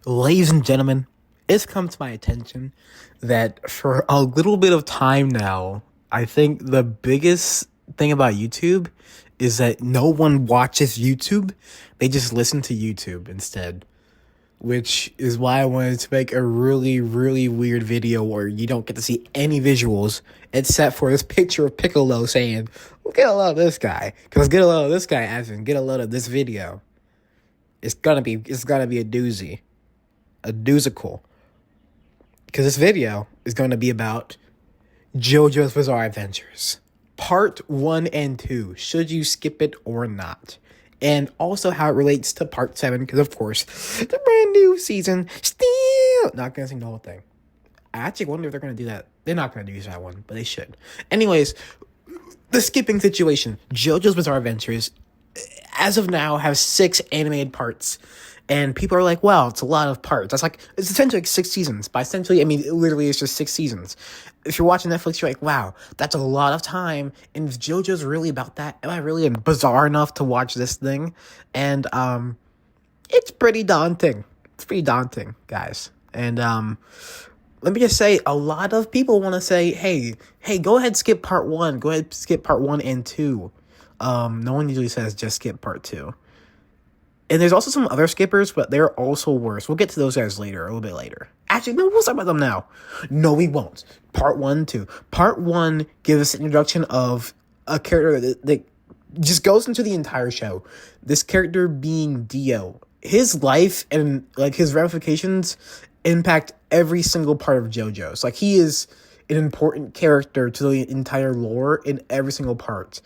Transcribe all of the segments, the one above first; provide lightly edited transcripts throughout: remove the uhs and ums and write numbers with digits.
Ladies and gentlemen, it's come to my attention that for a little bit of time now, I think the biggest thing about YouTube is that no one watches YouTube. They just listen to YouTube instead. Which is why I wanted to make a really, really weird video where you don't get to see any visuals except for this picture of Piccolo saying, get a load of this guy. Because get a load of this guy as in get a load of this video. It's gonna be a doozy. A doozicle. Because this video is going to be about JoJo's Bizarre Adventures. Part 1 and 2. Should you skip it or not? And also how it relates to Part 7. Because, of course, the brand new season. Still not going to sing the whole thing. I actually wonder if they're going to do that. They're not going to do that one, but they should. Anyways, the skipping situation. JoJo's Bizarre Adventures, as of now, has 6 animated parts. And people are like, wow, it's a lot of parts. It's essentially like 6 seasons. By essentially, I mean, it literally is just 6 seasons. If you're watching Netflix, you're like, wow, that's a lot of time. And if JoJo's really about that, am I really bizarre enough to watch this thing? And, it's pretty daunting. It's pretty daunting, guys. And, let me just say, a lot of people want to say, hey, go ahead, skip part 1. Go ahead, skip part 1 and 2. No one usually says just skip part 2. And there's also some other skippers, but they're also worse. We'll get to those guys later, a little bit later. Actually, no, we'll talk about them now. No, we won't. Part 1, 2. Part 1 gives us an introduction of a character that just goes into the entire show. This character being Dio. His life and, his ramifications impact every single part of JoJo's. He is an important character to the entire lore in every single part.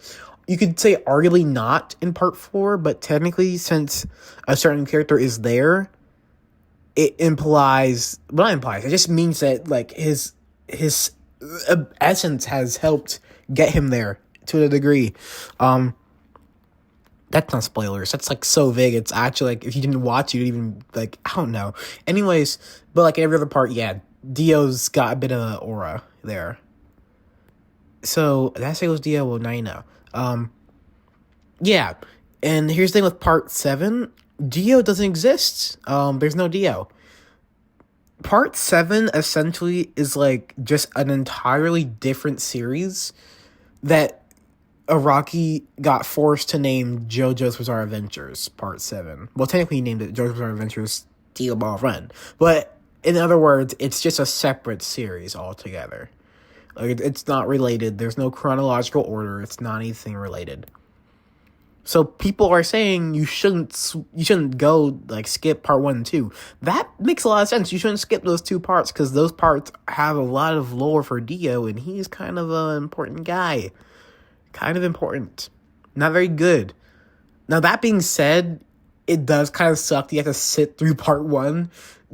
You could say arguably not in part 4, but technically since a certain character is there, it implies, well, not implies, it just means that his essence has helped get him there to a degree. That's not spoilers. That's so vague. It's actually if you didn't watch, you'd even I don't know. Anyways, but every other part, yeah, Dio's got a bit of an aura there. So that say it was Dio. Well, now you know. Yeah, and here's the thing with part 7, Dio doesn't exist. There's no Dio. Part 7 essentially is just an entirely different series that Araki got forced to name JoJo's Bizarre Adventures Part 7. Well, technically he named it JoJo's Bizarre Adventures Dio Ball Run, but in other words, it's just a separate series altogether. It's not related. There's no chronological order. It's not anything related. So people are saying you shouldn't go skip part 1 and 2. That makes a lot of sense. You shouldn't skip those 2 parts because those parts have a lot of lore for Dio, and he's kind of an important guy. Kind of important. Not very good. Now that being said, it does kind of suck that you have to sit through part 1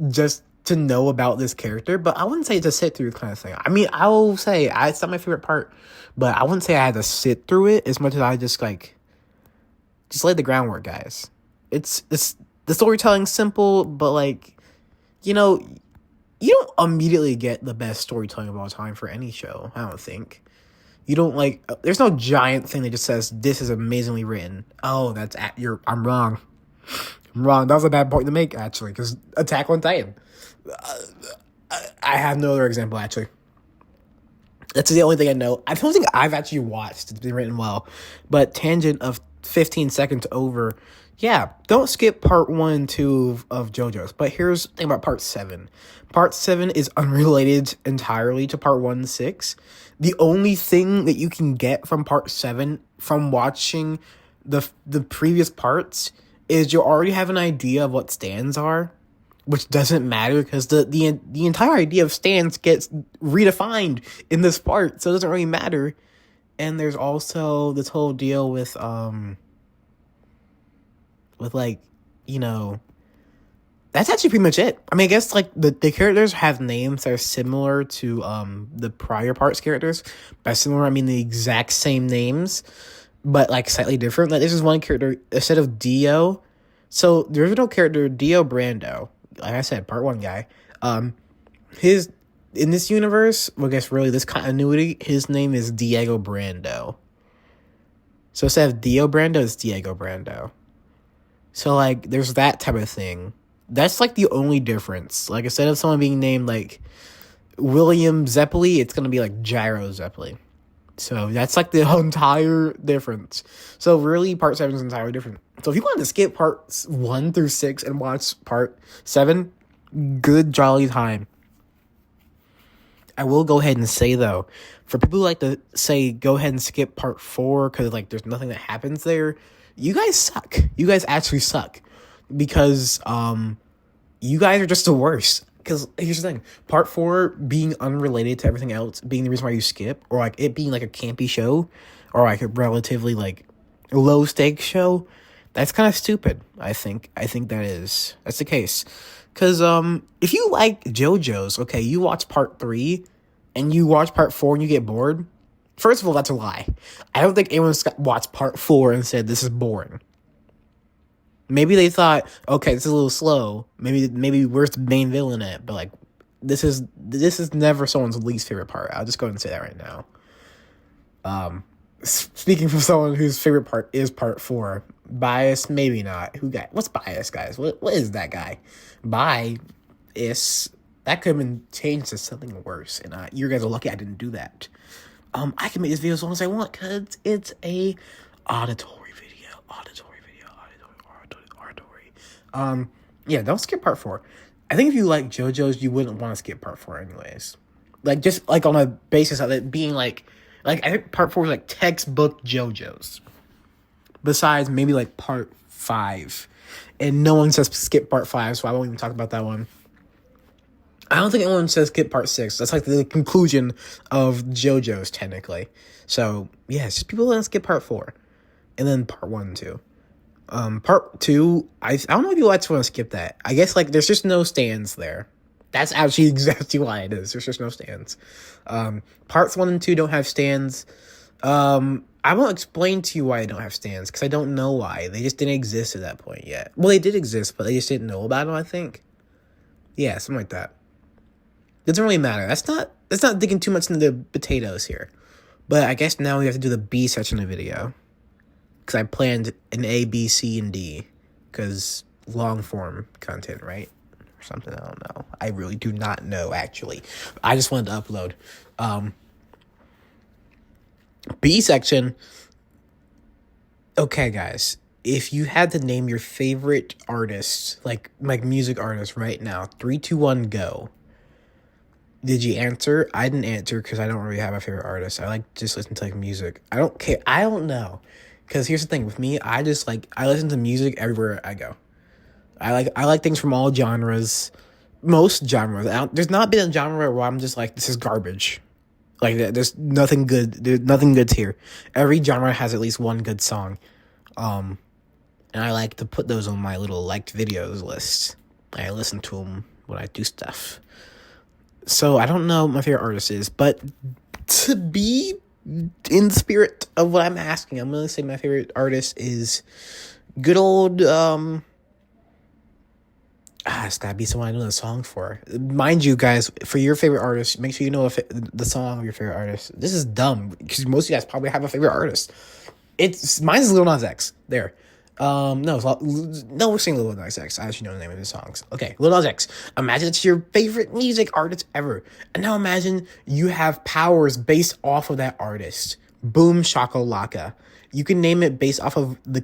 just to know about this character, but I wouldn't say it's a sit through kind of thing. I mean, I will say it's not my favorite part, but I wouldn't say I had to sit through it as much as I just lay the groundwork, guys. It's the storytelling's simple, but you don't immediately get the best storytelling of all time for any show. I don't think. You don't there's no giant thing that just says this is amazingly written. Oh, I'm wrong. I'm wrong. That was a bad point to make actually, because Attack on Titan. I have no other example, actually. That's the only thing I know. I don't think I've actually watched. It's been written well. But tangent of 15 seconds over. Yeah, don't skip part 1 and 2 of JoJo's. But here's the thing about part 7. Part 7 is unrelated entirely to part 1 and 6. The only thing that you can get from part 7 from watching the previous parts is you already have an idea of what stands are. Which doesn't matter because the entire idea of stands gets redefined in this part, so it doesn't really matter. And there's also this whole deal with that's actually pretty much it. I mean, I guess the characters have names that are similar to the prior parts characters. By similar, I mean the exact same names, but slightly different. This is one character instead of Dio. So the original character Dio Brando. Like I said, part 1 guy. In this universe, well, I guess really this continuity, his name is Diego Brando. So instead of Dio Brando, it's Diego Brando. So there's that type of thing. That's like the only difference. Like instead of someone being named like William Zeppeli, it's gonna be like Gyro Zeppeli. So that's like the entire difference. So really, part 7 is entirely different. So if you want to skip parts 1 through 6 and watch part 7, good jolly time. I will go ahead and say though, for people who like to say go ahead and skip part 4 because like there's nothing that happens there, you guys suck. You guys actually suck because you guys are just the worst. Because here's the thing, part 4 being unrelated to everything else, being the reason why you skip, or like it being like a campy show, or like a relatively like low stakes show, that's kind of stupid. I think that's the case. Because if you like JoJo's, okay, you watch part 3, and you watch part 4 and you get bored. First of all, that's a lie. I don't think anyone's watched part 4 and said this is boring. Maybe they thought, okay, this is a little slow. Maybe where's the main villain at? But like, this is never someone's least favorite part. I'll just go ahead and say that right now. Speaking from someone whose favorite part is part 4, bias maybe not. What's bias, guys? What is that guy? Bias. That could have been changed to something worse, and you guys are lucky I didn't do that. I can make this video as long as I want because it's a auditory video. Yeah, don't skip part 4. I think if you like JoJo's, you wouldn't want to skip part 4 anyways. Like, just, like, on a basis of it being, like, I think part 4 is, like, textbook JoJo's. Besides, maybe, like, part 5. And no one says skip part 5, so I won't even talk about that one. I don't think anyone says skip part 6. That's, like, the conclusion of JoJo's, technically. So, yeah, it's just people that skip part 4. And then part 1 and 2. Part 2, I don't know if you guys want to skip that. I guess, like, there's just no stands there. That's actually exactly why it is. There's just no stands. Parts 1 and 2 don't have stands. I won't explain to you why they don't have stands, because I don't know why. They just didn't exist at that point yet. Well, they did exist, but they just didn't know about them, I think. Yeah, something like that. Doesn't really matter. That's not digging too much into the potatoes here. But I guess now we have to do the B section of the video. Because I planned an A, B, C, and D. Because long form content, right? Or something, I don't know. I really do not know, actually. I just wanted to upload. B section. Okay, guys. If you had to name your favorite artist, like music artist right now, 3, 2, 1, go. Did you answer? I didn't answer because I don't really have a favorite artist. I like just listen to like music. I don't care. I don't know. Because here's the thing with me, I listen to music everywhere I go. I like things from all genres, most genres. There's not been a genre where I'm just like, this is garbage. Like, there's nothing good. There's nothing good here. Every genre has at least one good song. And I like to put those on my little liked videos list. I listen to them when I do stuff. So I don't know what my favorite artist is, but to be in the spirit of what I'm asking, I'm gonna say my favorite artist is good old it's gotta be someone I know the song for. Mind you, guys, for your favorite artist, make sure you know the song of your favorite artist. This is dumb because most of you guys probably have a favorite artist. Mine is Lil Nas X. There. We're saying Lil Nas X. I actually know the name of his songs. Okay, Lil Nas X. Imagine it's your favorite music artist ever. And now imagine you have powers based off of that artist. Boom shakalaka. You can name it based off of the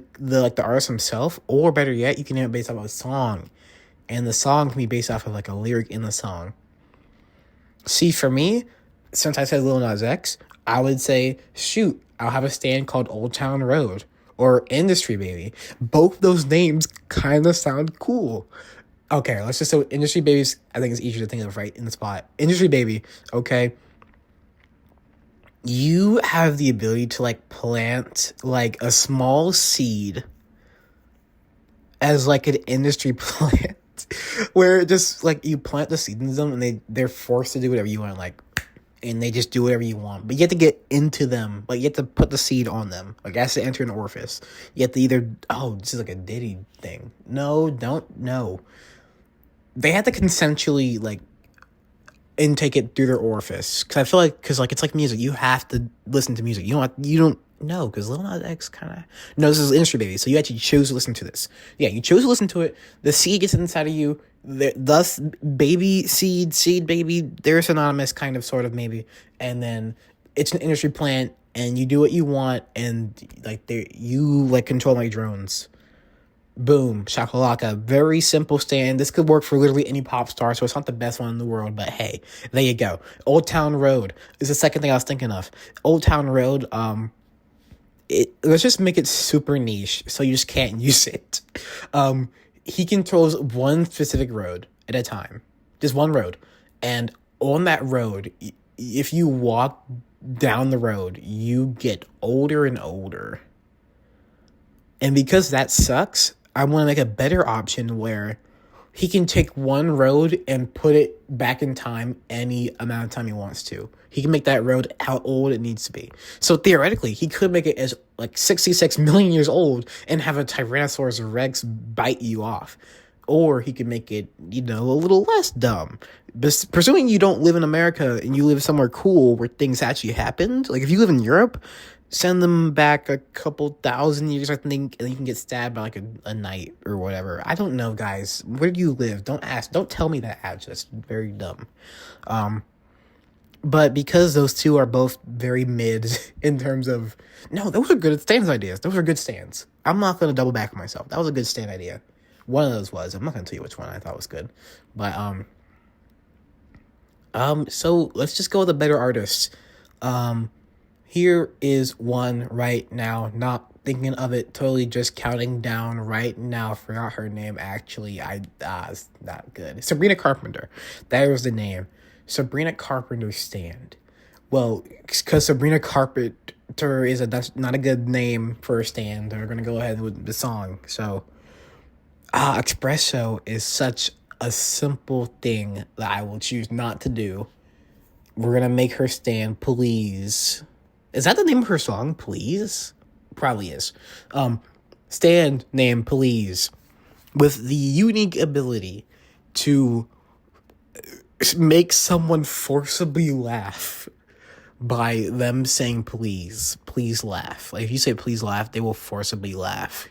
artist himself, or better yet, you can name it based off of a song. And the song can be based off of like a lyric in the song. See, for me, since I said Lil Nas X, I would say, shoot, I'll have a stand called Old Town Road. Or Industry Baby. Both those names kind of sound cool. Okay, let's just say Industry Babies, I think it's easier to think of right in the spot. Industry Baby, okay. You have the ability to like plant like a small seed as like an industry plant. Where just like you plant the seed in them and they're forced to do whatever you want, like, and they just do whatever you want. But you have to get into them. Like, you have to put the seed on them. Like, it has to enter an orifice. You have to either... Oh, this is like a Diddy thing. No, don't. No. They have to consensually, like... intake it through their orifice. Because I feel like, it's like music. You have to listen to music. You don't know, because Lil Nas X kind of... No, this is Industry Baby, so you actually choose to listen to this. Yeah, you choose to listen to it. The seed gets inside of you. Thus, baby, seed, baby, they're synonymous, kind of, sort of, maybe. And then it's an industry plant, and you do what you want, and, like, you, like, control my drones. Boom, shakalaka. Very simple stand. This could work for literally any pop star, so it's not the best one in the world, but hey, there you go. Old Town Road is the second thing I was thinking of. Old Town Road, let's just make it super niche, so you just can't use it. He controls one specific road at a time. Just one road. And on that road, if you walk down the road, you get older and older. And because that sucks, I want to make a better option where he can take one road and put it back in time any amount of time he wants to. He can make that road how old it needs to be. So theoretically, he could make it as like 66 million years old and have a Tyrannosaurus Rex bite you off. Or he could make it, a little less dumb. But presuming you don't live in America and you live somewhere cool where things actually happened. Like if you live in Europe, send them back a couple thousand years, I think, and you can get stabbed by like a knight or whatever. I don't know, guys. Where do you live? Don't ask. Don't tell me that address. That's very dumb. But because those two are both very mid in terms of... No, those are good stands ideas. Those are good stands. I'm not going to double back on myself. That was a good stand idea. One of those was. I'm not going to tell you which one I thought was good. But, so let's just go with a better artist. Here is one right now. Not thinking of it, totally just counting down right now. Forgot her name, actually. It's not good. Sabrina Carpenter. That was the name. Sabrina Carpenter stand. Well, because Sabrina Carpenter is not a good name for a stand, they're going to go ahead with the song. So, Espresso is such a simple thing that I will choose not to do. We're going to make her stand, please. Is that the name of her song, Please? Probably is. Stand name, Please. With the unique ability to make someone forcibly laugh by them saying please laugh. Like if you say please laugh, they will forcibly laugh.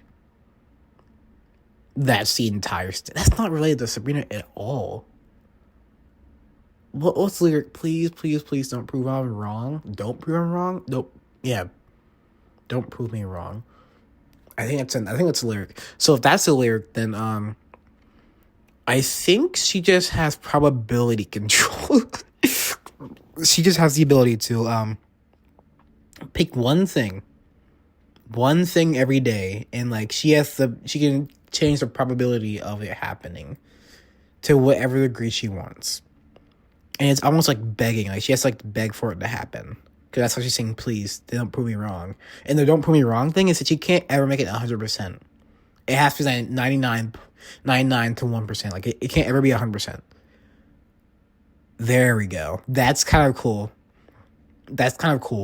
That's the entire that's not related to Sabrina at all. What's the lyric? Please don't prove I'm wrong. Don't prove I'm wrong. Nope. Yeah. Don't prove me wrong. I think that's a lyric. So if that's a lyric, then I think she just has probability control. She just has the ability to pick one thing every day, and like she can change the probability of it happening to whatever degree she wants. And it's almost like begging. Like she has to like beg for it to happen. Because that's how she's saying, please, don't prove me wrong. And the don't prove me wrong thing is that you can't ever make it 100%. It has to be 99 to 1%. Like it can't ever be 100%. There we go. That's kind of cool.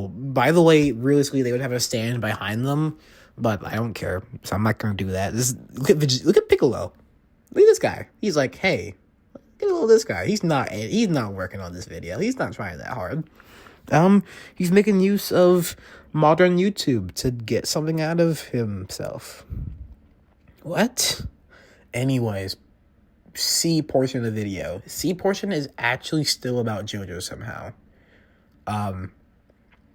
By the way, realistically, they would have a stand behind them, but I don't care, so I'm not gonna do that. Look at Piccolo. Look at this guy. He's like, hey, look at this guy. He's not working on this video. He's not trying that hard. He's making use of modern YouTube to get something out of himself. What? Anyways, C portion of the video. C portion is actually still about JoJo somehow.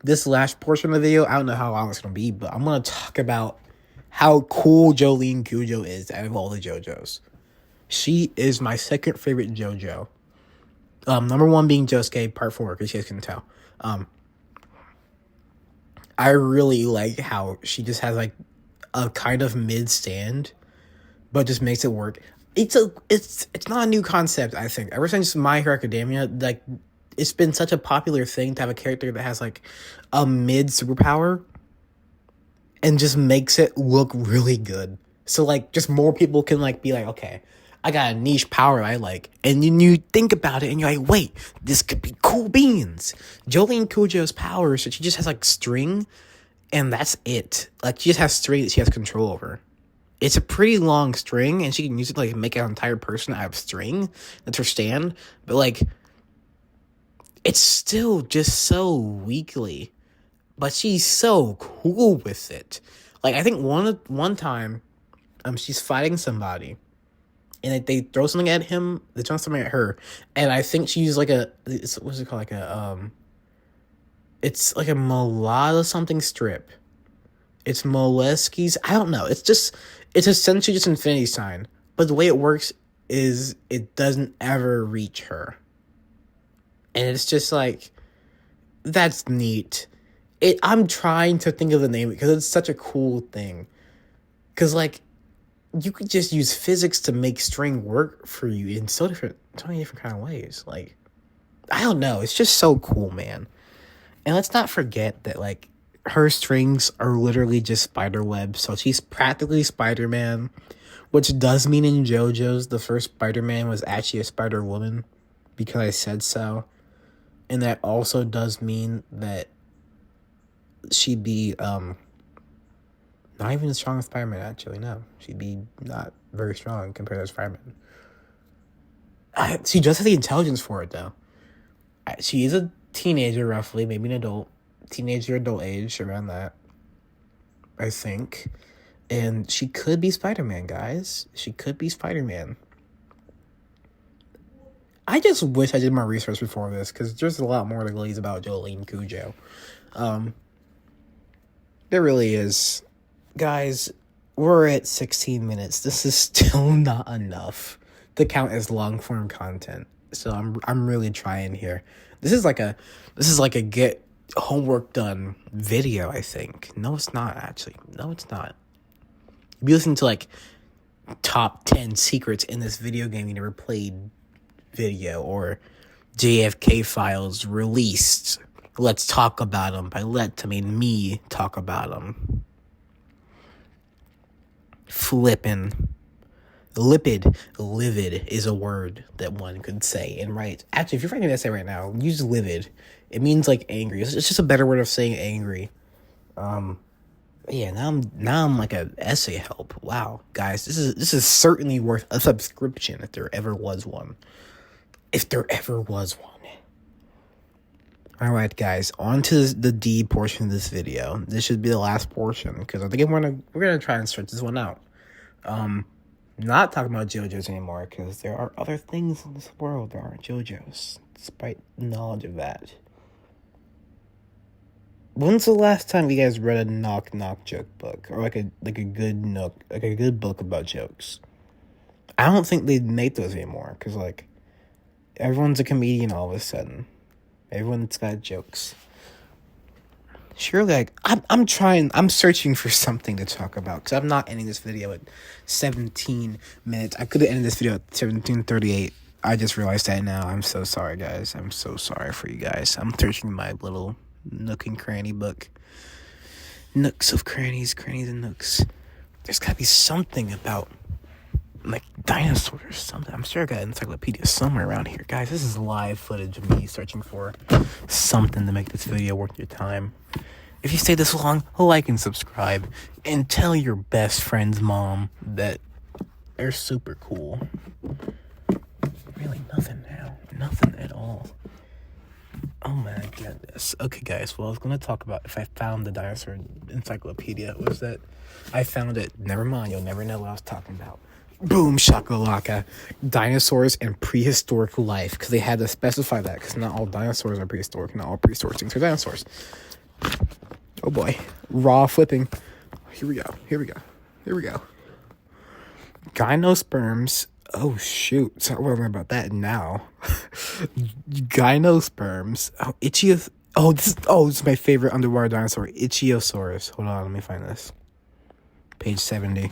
This last portion of the video, I don't know how long it's gonna be, but I'm gonna talk about how cool Jolene Cujo is out of all the JoJos. She is my second favorite JoJo. Number one being Josuke Part 4, because you guys can tell. I really like how she just has like a kind of mid stand, but just makes it work. It's not a new concept, I think. Ever since My Hero Academia, like it's been such a popular thing to have a character that has like a mid superpower and just makes it look really good. So like just more people can like be like, okay, I got a niche power I like. And then you think about it and you're like, wait, this could be cool beans. Jolene Cujo's power, so she just has like string and that's it. Like she just has string that she has control over. It's a pretty long string and she can use it to like make an entire person out of string. That's her stand. But like it's still just so weakly, but she's so cool with it. Like, I think one time, she's fighting somebody, and they throw something at him. They throw something at her, and I think she used what's it called? It's like a Molada something strip. It's Moleskis. I don't know. It's essentially just infinity sign. But the way it works is it doesn't ever reach her. And it's just like, that's neat. I'm trying to think of the name because it's such a cool thing. Because, like, you could just use physics to make string work for you in so many different kind of ways. Like, I don't know. It's just so cool, man. And let's not forget that, like, her strings are literally just spider webs. So she's practically Spider-Man, which does mean in JoJo's, the first Spider-Man was actually a Spider-Woman because I said so. And that also does mean that she'd be not even as strong as Spider-Man, actually. No, she'd be not very strong compared to Spider-Man. She does have the intelligence for it, though. She is a teenager, roughly, maybe an adult. Teenager, adult age, around that, I think. And she could be Spider-Man, guys. She could be Spider-Man. I just wish I did my research before this, because there's a lot more to glaze about Jolene Cujo. There really is. Guys, we're at 16 minutes. This is still not enough to count as long-form content. So I'm really trying here. This is like a get homework done video, I think. No, it's not, actually. No, it's not. You'll be listening to, like, top 10 secrets in this video game you never played video, or JFK files released. Let's talk about them. By I mean me talk about them. Flippin'. Livid is a word that one could say and write. Actually, if you're writing an essay right now, use livid. It means, like, angry. It's just a better word of saying angry. Yeah, now I'm like a essay help. Wow, guys, this is certainly worth a subscription if there ever was one. If there ever was one. All right, guys, on to the D portion of this video. This should be the last portion because I think we're gonna try and stretch this one out. Not talking about JoJo's anymore because there are other things in this world that aren't JoJo's, despite knowledge of that. When's the last time you guys read a knock joke book, or like a good book about jokes? I don't think they make those anymore because, like, everyone's a comedian all of a sudden. Everyone's got jokes. Surely, like, I'm searching for something to talk about because I'm not ending this video at 17 minutes. I could have ended this video at 17:38. I just realized that now. I'm so sorry, guys. I'm so sorry for you guys. I'm searching my little nook and cranny book. Nooks of crannies and nooks. There's gotta be something about, like, dinosaurs or something. I'm sure I got an encyclopedia somewhere around here. Guys, this is live footage of me searching for something to make this video worth your time. If you stayed this long, like and subscribe. And tell your best friend's mom that they're super cool. Really nothing now. Nothing at all. Oh my goodness. Okay, guys, well, I was going to talk about if I found the dinosaur encyclopedia. Was that I found it. Never mind, you'll never know what I was talking about. Boom, shakalaka. Dinosaurs and prehistoric life. Because they had to specify that. Because not all dinosaurs are prehistoric. Not all prehistoric things are dinosaurs. Oh boy. Raw flipping. Here we go. Gymnosperms. Oh shoot. Start worrying about that now. Gymnosperms. This is my favorite underwater dinosaur. Ichthyosaurus. Hold on, let me find this. Page 70.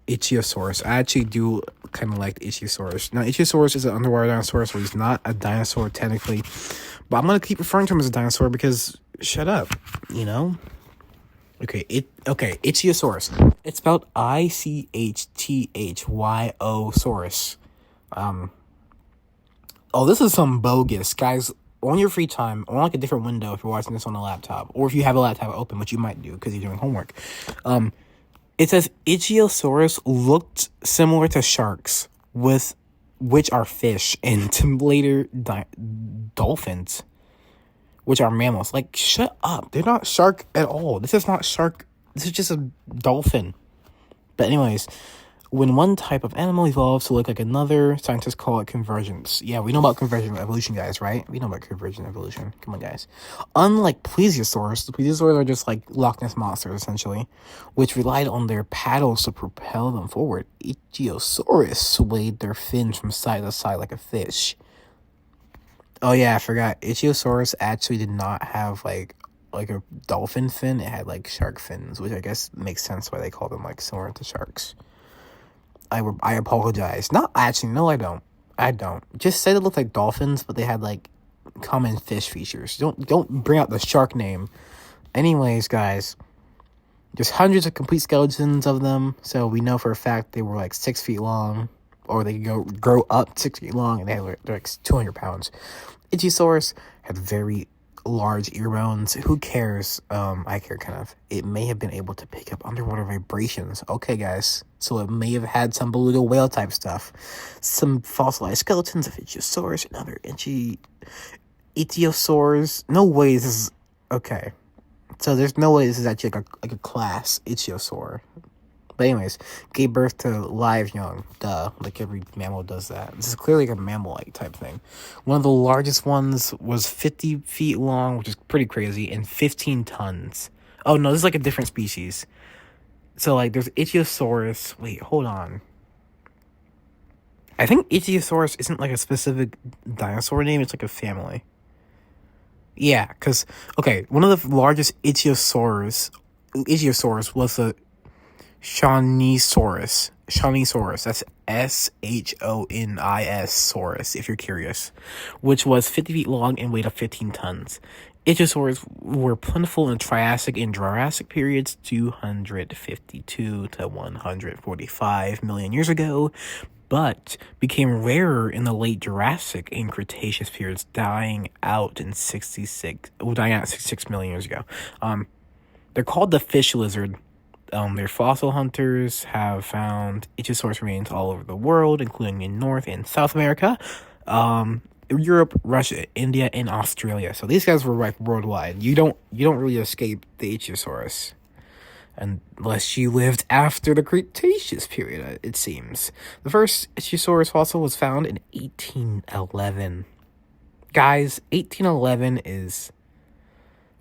Ichthyosaurus. I actually do kind of like the Ichthyosaurus. Now, Ichthyosaurus is an underwater dinosaur, so he's not a dinosaur technically. But I'm going to keep referring to him as a dinosaur because, shut up, you know? Okay, Ichthyosaurus. It's spelled Ichthyo-saurus. This is some bogus. Guys, on your free time, on like a different window if you're watching this on a laptop, or if you have a laptop open, which you might do because you're doing homework, it says Ichthyosaurus looked similar to sharks with which are fish, and to later dolphins, which are mammals. Like, shut up. They're not shark at all. This is not shark. This is just a dolphin. But anyways, when one type of animal evolves to look like another, scientists call it convergence. Yeah, we know about convergent evolution, guys, right? We know about convergent evolution. Come on, guys. Unlike plesiosaurs, the plesiosaurs are just like Loch Ness monsters, essentially, which relied on their paddles to propel them forward. Ichthyosaurus swayed their fins from side to side like a fish. Oh yeah, I forgot. Ichthyosaurus actually did not have like a dolphin fin. It had like shark fins, which I guess makes sense why they call them like similar to sharks. I apologize. Not actually, no, I don't. Just said it looked like dolphins, but they had like common fish features. Don't bring out the shark name. Anyways, guys, there's hundreds of complete skeletons of them, so we know for a fact they were like 6 feet long, or they could grow up 6 feet long, and they're like 200 pounds. Ichthyosaurus had very large ear bones. Who cares? I care, kind of. It may have been able to pick up underwater vibrations. Okay, guys. So it may have had some beluga whale type stuff. Some fossilized skeletons of Ichthyosaurus and other ichthyosaurs. No way this is... Okay. So there's no way this is actually like a class ichthyosaur. But anyways, gave birth to live young. Duh. Like every mammal does that. This is clearly like a mammal-like type thing. One of the largest ones was 50 feet long, which is pretty crazy, and 15 tons. Oh, no, this is like a different species. So, like, there's Ichthyosaurus. Wait, hold on. I think Ichthyosaurus isn't like a specific dinosaur name. It's like a family. Yeah, because, okay, one of the largest Ichthyosaurs was the Shawneesaurus. That's Shonis saurus, if you're curious, which was 50 feet long and weighed up 15 tons. Ichthyosaurs were plentiful in the Triassic and Jurassic periods 252 to 145 million years ago, but became rarer in the late Jurassic and Cretaceous periods, dying out 66 million years ago. They're called the fish lizard. Their fossil hunters have found Ichthyosaurus remains all over the world, including in North and South America, Europe, Russia, India, and Australia. So these guys were like worldwide. You don't really escape the Ichthyosaurus unless you lived after the Cretaceous period, it seems. The first Ichthyosaurus fossil was found in 1811. Guys, 1811 is...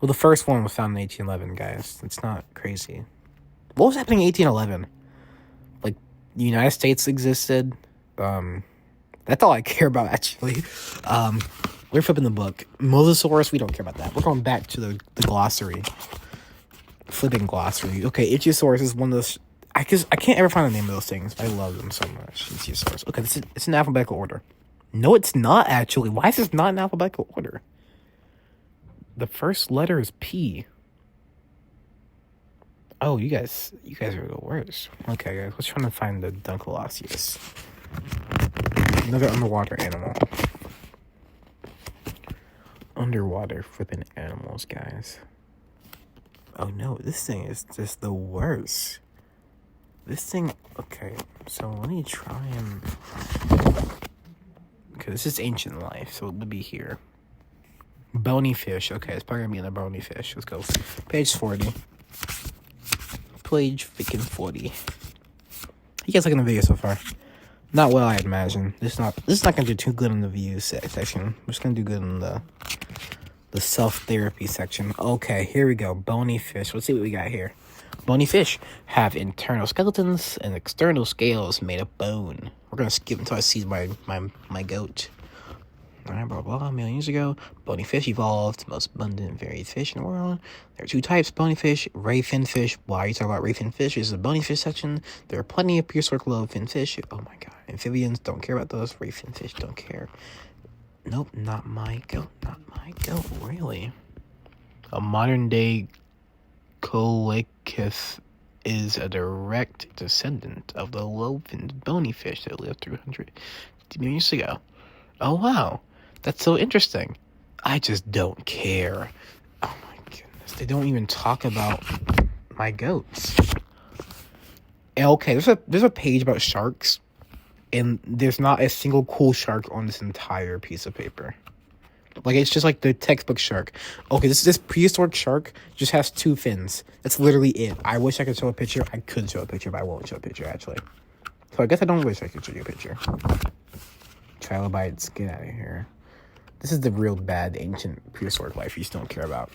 Well, the first one was found in 1811, guys. It's not crazy. What was happening in 1811? Like, the United States existed. That's all I care about, actually. We're flipping the book. Mosasaurus, we don't care about that. We're going back to the glossary. Flipping glossary. Okay, Ichthyosaurus is one of those... I can't ever find the name of those things, but I love them so much. Ichthyosaurus. Okay, it's in alphabetical order. No, it's not, actually. Why is this not in alphabetical order? The first letter is P. Oh, you guys are the worst. Okay, guys, let's try to find the Dunkleosteus. Another underwater animal. Underwater flipping animals, guys. Oh no, this thing is just the worst. This thing, okay, so let me try and... Okay, this is ancient life, so it would be here. Bony fish, okay, it's probably gonna be in the bony fish. Let's go. Page 40. Page freaking 40. You guys liking the video so far? Not well, I imagine. This is not gonna do too good in the views section. We're just gonna do good in the self-therapy section. Okay, here we go. Bony fish. Let's see what we got here. Bony fish have internal skeletons and external scales made of bone. We're gonna skip until I see my goat. Alright, blah, blah, blah. Million years ago, bony fish evolved, most abundant varied fish in the world. There are two types, bony fish, ray fin fish. Why are you talking about ray fin fish? This is the bony fish section. There are plenty of pure circle fin fish. Oh my god. Amphibians, don't care about those. Ray fin fish, don't care. Nope, not my goat. Really? A modern-day coelacanth is a direct descendant of the low-finned bony fish that lived 300 million years ago. Oh, wow. That's so interesting. I just don't care. Oh my goodness. They don't even talk about my goats. And okay, there's a page about sharks. and there's not a single cool shark on this entire piece of paper. Like, it's just like the textbook shark. Okay, this prehistoric shark just has 2 fins. That's literally it. I wish I could show a picture. I could show a picture, but I won't show a picture, actually. So I guess I don't wish I could show you a picture. Trilobites, get out of here. This is the real bad ancient prehistoric life you just don't care about.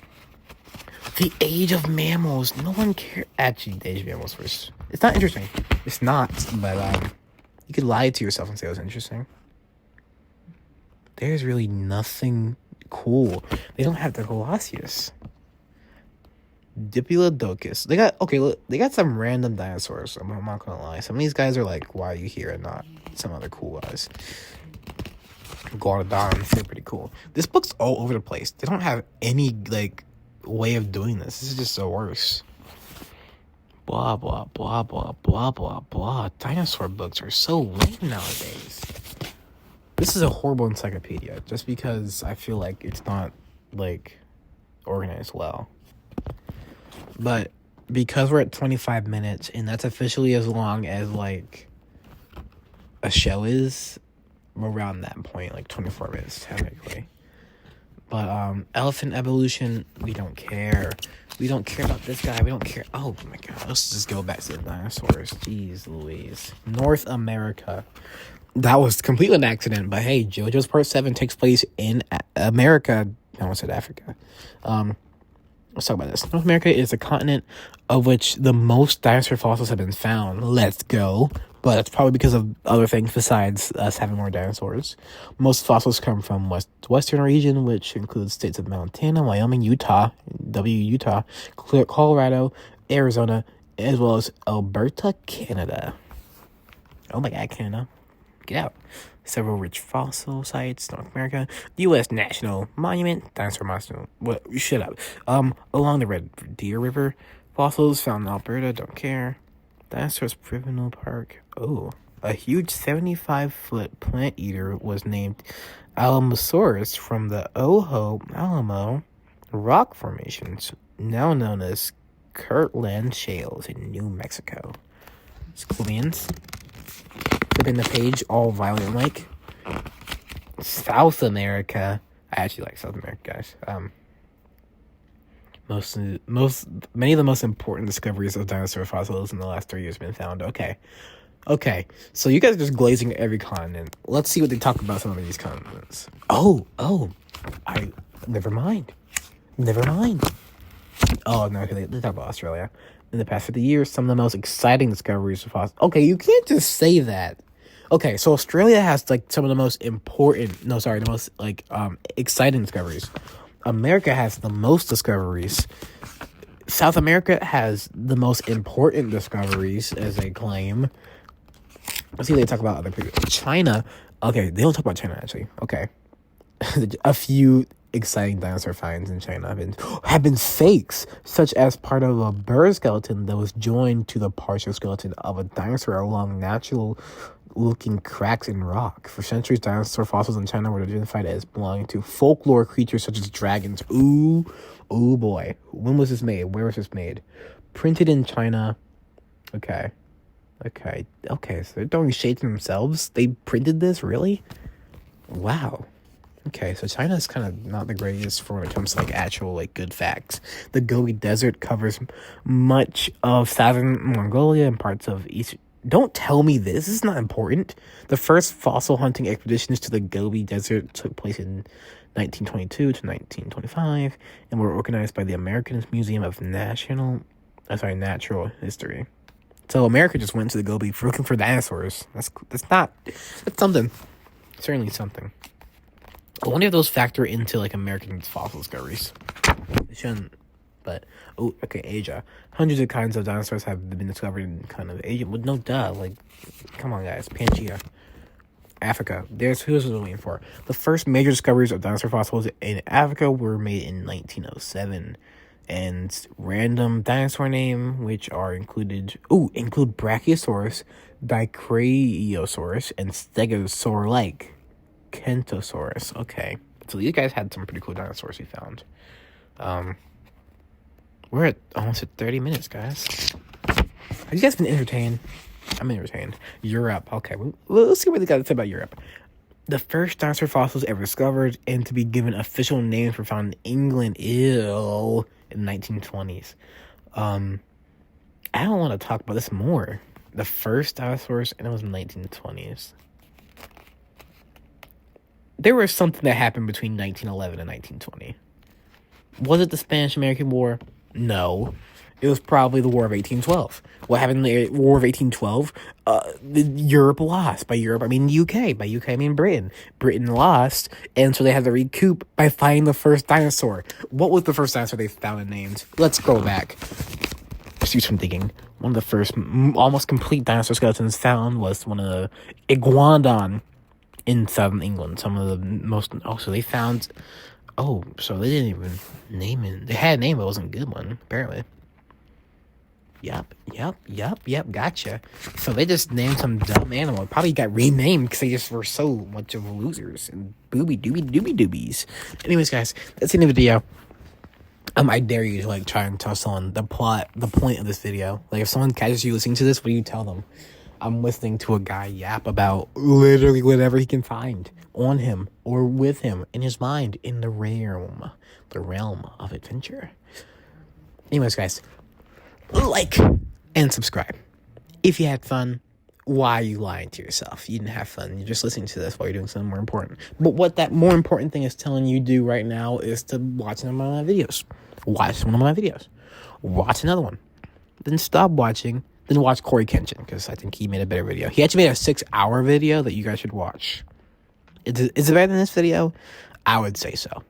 The age of mammals. No one cares. Actually, the age of mammals first. It's not interesting. It's not, but you could lie to yourself and say it was interesting. There's really nothing cool. They don't have the Colossus. Diplodocus. They got some random dinosaurs. I'm not gonna lie. Some of these guys are like, why are you here and not some other cool guys? Guanodons, they're pretty cool. This book's all over the place. They don't have any like way of doing this. This is just the worst. Blah blah blah blah blah blah blah. Dinosaur books are so lame nowadays. This is a horrible encyclopedia just because I feel like it's not like organized well. But because we're at 25 minutes and that's officially as long as like a show is, around that point, like 24 minutes technically. But elephant evolution, we don't care. We don't care about this guy. We don't care. Oh my god, let's just go back to the dinosaurs. Jeez Louise. North America. That was completely an accident, but hey, JoJo's Part 7 takes place in America. I almost said Africa. Let's talk about this. North America is a continent of which the most dinosaur fossils have been found. Let's go. But that's probably because of other things besides us having more dinosaurs. Most fossils come from western region, which includes states of Montana, Wyoming, Utah, Utah, Colorado, Arizona, as well as Alberta, Canada. Oh my god, Canada. Get out. Several rich fossil sites, North America, the U.S. National Monument, Dinosaur Monster. What? Shut up. Along the Red Deer River, fossils found in Alberta. Don't care. Dinosaurs Provincial Park. Oh, a huge 75-foot plant eater was named Alamosaurus from the Ojo Alamo rock formations, now known as Kirtland Shales in New Mexico. Scorpions. Flipping the page all violent like. South America. I actually like South America, guys. Many of the most important discoveries of dinosaur fossils in the last 3 years have been found. Okay. So you guys are just glazing every continent. Let's see what they talk about some of these continents. Never mind. Oh, no, okay, they talk about Australia. In the past 50 years, some of the most exciting discoveries of fossils. Okay, you can't just say that. Okay, so Australia has, like, some of the most exciting discoveries. America has the most discoveries. South America has the most important discoveries, as they claim. Let's see what they talk about other people. China. Okay, they don't talk about China, actually. Okay. A few exciting dinosaur finds in China have been fakes, such as part of a bird skeleton that was joined to the partial skeleton of a dinosaur along natural-looking cracks in rock. For centuries, dinosaur fossils in China were identified as belonging to folklore creatures such as dragons. Ooh boy. When was this made? Where was this made? Printed in China. Okay. So they're throwing shade to themselves? They printed this? Really? Wow. Okay, so China is kind of not the greatest for when it comes to, like, actual, like, good facts. The Gobi Desert covers much of southern Mongolia and parts of east. Don't tell me this. This is not important. The first fossil hunting expeditions to the Gobi Desert took place in 1922 to 1925 and were organized by the American Museum of Natural History. So America just went to the Gobi looking for dinosaurs. That's something. Certainly something. I wonder if those factor into, like, American fossil discoveries. They shouldn't. But, Asia. Hundreds of kinds of dinosaurs have been discovered in kind of Asia. Well, no duh. Like, come on, guys. Pangea. Africa. Here's what we're waiting for. The first major discoveries of dinosaur fossils in Africa were made in 1907. And random dinosaur name, which are include Brachiosaurus, Dicraeosaurus, and Stegosaur-like. Kentosaurus. Okay. So these guys had some pretty cool dinosaurs we found. We're at almost at 30 minutes, guys. Have you guys been entertained? I'm entertained. Europe. Okay, well, let's see what they got to say about Europe. The first dinosaur fossils ever discovered and to be given official names were found in England, in the 1920s. I don't want to talk about this more. The first dinosaurs, and it was in the 1920s. There was something that happened between 1911 and 1920. Was it the Spanish-American War? No. It was probably the War of 1812. What happened in the War of 1812? Europe lost. By Europe, I mean the UK. By UK, I mean Britain. Britain lost, and so they had to recoup by finding the first dinosaur. What was the first dinosaur they found and named? Let's go back. Let's do some digging. One of the first almost complete dinosaur skeletons found was one of the iguanodon in southern England. Some of the most... Also, they found... Oh, so they didn't even name it. They had a name, but it wasn't a good one, apparently. Yep, gotcha. So they just named some dumb animal. It probably got renamed because they just were so much of losers and doobies. Anyways, guys, that's the end of the video. I dare you to, like, try and tell someone the point of this video. Like, if someone catches you listening to this, what do you tell them? I'm listening to a guy yap about literally whatever he can find on him or with him in his mind in the realm of adventure. Anyways, guys, like and subscribe. If you had fun, why are you lying to yourself? You didn't have fun. You're just listening to this while you're doing something more important. But what that more important thing is telling you to do right now is to watch one of my videos. Watch one of my videos. Watch another one. Then stop watching. Then watch Corey Kenshin, because I think he made a better video. He actually made a 6-hour video that you guys should watch. Is it better than this video? I would say so.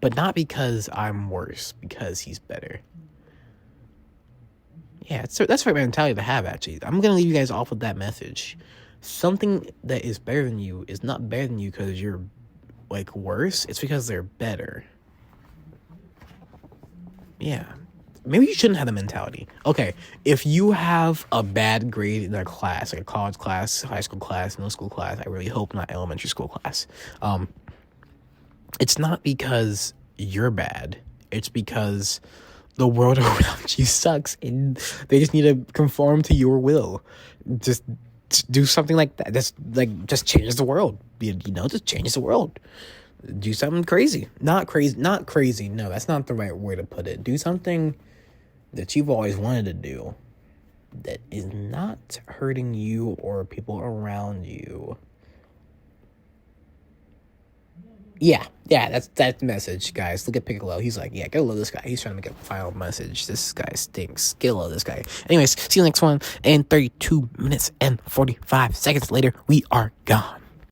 But not because I'm worse, because he's better. Yeah, that's the right mentality to have, actually. I'm going to leave you guys off with that message. Something that is better than you is not better than you because you're, like, worse. It's because they're better. Yeah. Maybe you shouldn't have the mentality. Okay, if you have a bad grade in a class, like a college class, high school class, middle school class, I really hope not elementary school class, it's not because you're bad. It's because the world around you sucks, and they just need to conform to your will. Just do something like that. Just changes the world. Just changes the world. Do something crazy. Not crazy. No, that's not the right way to put it. Do something that you've always wanted to do that is not hurting you or people around you. Yeah, that's the message, guys. Look at Piccolo. He's like, yeah, go love this guy. He's trying to make a final message. This guy stinks. Get love this guy. Anyways, see you next one. And 32 minutes and 45 seconds later, we are gone.